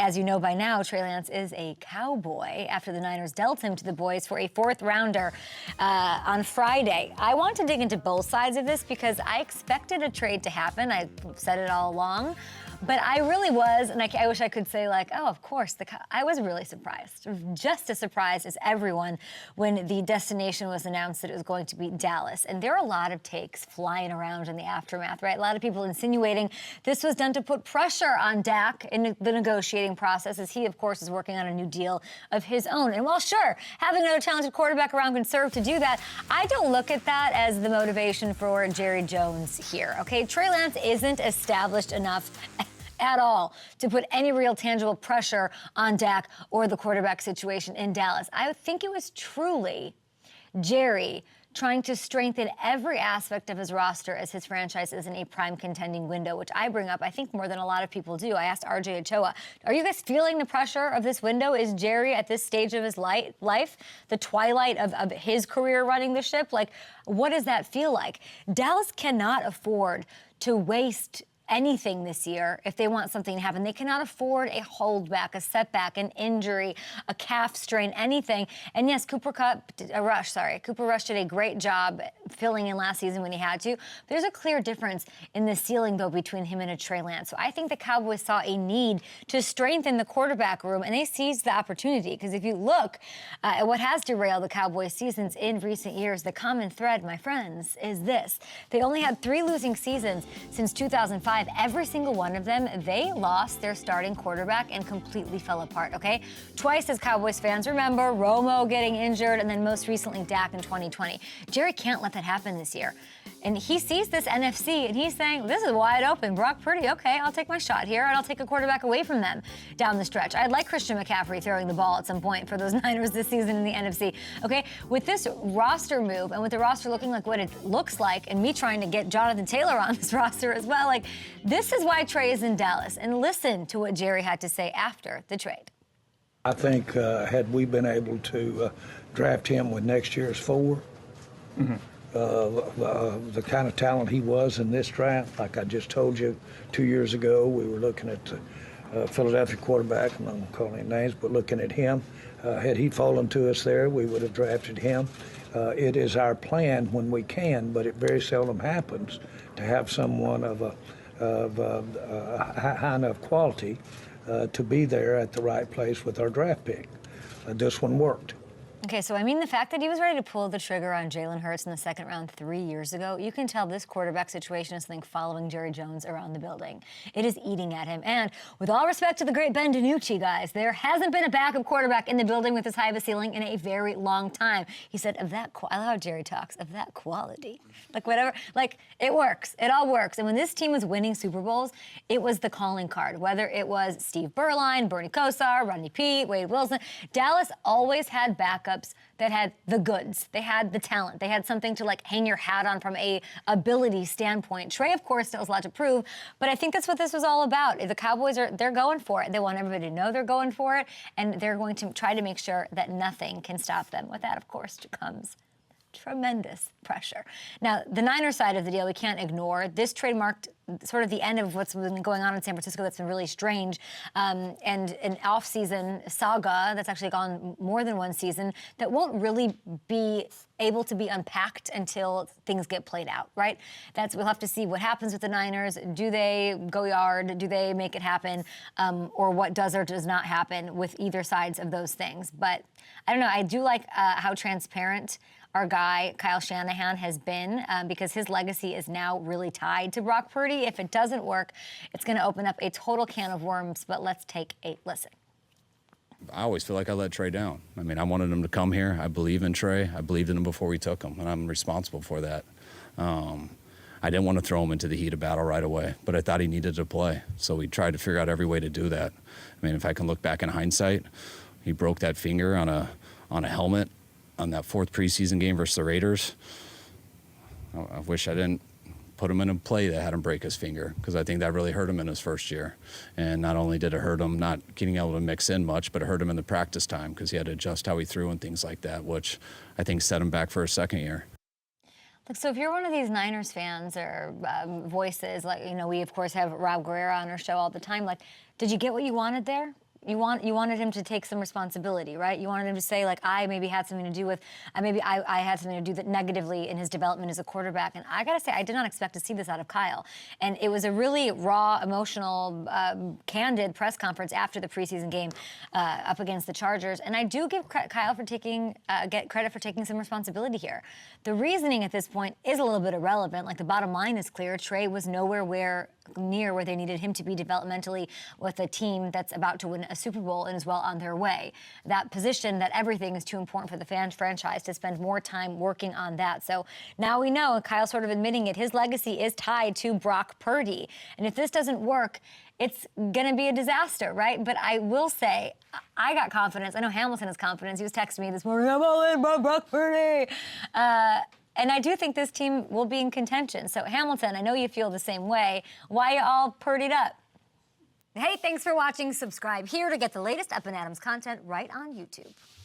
As you know by now, Trey Lance is a Cowboy after the Niners dealt him to the boys for a fourth rounder on Friday. I want to dig into both sides of this because I expected a trade to happen. I've said it all along. But I really was, and I wish I could say like, oh, of course. I was really surprised, just as surprised as everyone when the destination was announced that it was going to be Dallas. And there are a lot of takes flying around in the aftermath, right? A lot of people insinuating this was done to put pressure on Dak in the negotiating process, as he, of course, is working on a new deal of his own. And while sure, having another talented quarterback around can serve to do that, I don't look at that as the motivation for Jerry Jones here, okay? Trey Lance isn't established enough at all to put any real tangible pressure on Dak or the quarterback situation in Dallas. I think it was truly Jerry trying to strengthen every aspect of his roster as his franchise is in a prime contending window, which I bring up, I think, more than a lot of people do. I asked RJ Ochoa, are you guys feeling the pressure of this window? Is Jerry at this stage of his life, the twilight of his career running the ship? Like, what does that feel like? Dallas cannot afford to waste anything this year if they want something to happen. They cannot afford a holdback, a setback, an injury, a calf strain, anything. And yes, Cooper Rush did a great job filling in last season when he had to. There's a clear difference in the ceiling, though, between him and a Trey Lance. So I think the Cowboys saw a need to strengthen the quarterback room, and they seized the opportunity. Because if you look at what has derailed the Cowboys' seasons in recent years, the common thread, my friends, is this. They only had 3 losing seasons since 2005. Every single one of them, they lost their starting quarterback and completely fell apart, okay? Twice, as Cowboys fans remember, Romo getting injured, and then most recently Dak in 2020. Jerry can't let that happen this year. And he sees this NFC, and he's saying, this is wide open. Brock Purdy, okay, I'll take my shot here, and I'll take a quarterback away from them down the stretch. I'd like Christian McCaffrey throwing the ball at some point for those Niners this season in the NFC, okay? With this roster move, and with the roster looking like what it looks like, and me trying to get Jonathan Taylor on this roster as well, like, this is why Trey is in Dallas. And listen to what Jerry had to say after the trade. I think had we been able to draft him with next year's 4, the kind of talent he was in this draft, like I just told you 2 years ago, we were looking at Philadelphia quarterback, I'm not going to call any names, but looking at him. Had he fallen to us there, we would have drafted him. It is our plan when we can, but it very seldom happens to have someone of high enough quality to be there at the right place with our draft pick. This one worked. Okay, so I mean the fact that he was ready to pull the trigger on Jalen Hurts in the second round 3 years ago, you can tell this quarterback situation is something following Jerry Jones around the building. It is eating at him. And with all respect to the great Ben DiNucci, guys, there hasn't been a backup quarterback in the building with this high of a ceiling in a very long time. He said, I love how Jerry talks, of that quality. Like, whatever, like, it works. It all works. And when this team was winning Super Bowls, it was the calling card. Whether it was Steve Berline, Bernie Kosar, Rodney Peete, Wade Wilson, Dallas always had backups that had the goods. They had the talent. They had something to like hang your hat on from a ability standpoint. Trey, of course, still has a lot to prove, but I think that's what this was all about. The Cowboys they're going for it. They want everybody to know they're going for it, and they're going to try to make sure that nothing can stop them. With that, of course, comes tremendous pressure. Now, the Niners side of the deal, we can't ignore. This trade marked sort of the end of what's been going on in San Francisco that's been really strange, and an off-season saga that's actually gone more than one season that won't really be able to be unpacked until things get played out, right? We'll have to see what happens with the Niners. Do they go yard? Do they make it happen? Or what does or does not happen with either sides of those things? But I don't know. I do like how transparent our guy, Kyle Shanahan, has been, because his legacy is now really tied to Brock Purdy. If it doesn't work, it's going to open up a total can of worms, but let's take a listen. I always feel like I let Trey down. I mean, I wanted him to come here. I believe in Trey. I believed in him before we took him, and I'm responsible for that. I didn't want to throw him into the heat of battle right away, but I thought he needed to play, so we tried to figure out every way to do that. I mean, if I can look back in hindsight, he broke that finger on a helmet on that 4th preseason game versus the Raiders. I wish I didn't put him in a play that had him break his finger, because I think that really hurt him in his first year. And not only did it hurt him not getting able to mix in much, but it hurt him in the practice time because he had to adjust how he threw and things like that, which I think set him back for his second year. Look, so if you're one of these Niners fans or voices, like, we of course have Rob Guerrero on our show all the time, like, did you get what you wanted there? You wanted him to take some responsibility, right? You wanted him to say, like, I maybe had something to do with, I had something to do that negatively in his development as a quarterback. And I gotta say, I did not expect to see this out of Kyle. And it was a really raw, emotional, candid press conference after the preseason game up against the Chargers. And I do give Kyle for get credit for taking some responsibility here. The reasoning at this point is a little bit irrelevant. Like, the bottom line is clear. Trey was nowhere near where they needed him to be developmentally with a team that's about to win a Super Bowl and is well on their way. That position, that everything is too important for the franchise to spend more time working on that. So now we know, Kyle's sort of admitting it, his legacy is tied to Brock Purdy. And if this doesn't work, it's going to be a disaster, right? But I will say, I got confidence. I know Hamilton has confidence. He was texting me this morning, I'm all in, Brock Purdy. And I do think this team will be in contention. So, Hamilton, I know you feel the same way. Why you all purdied up? Hey, thanks for watching. Subscribe here to get the latest Up and Adams content right on YouTube.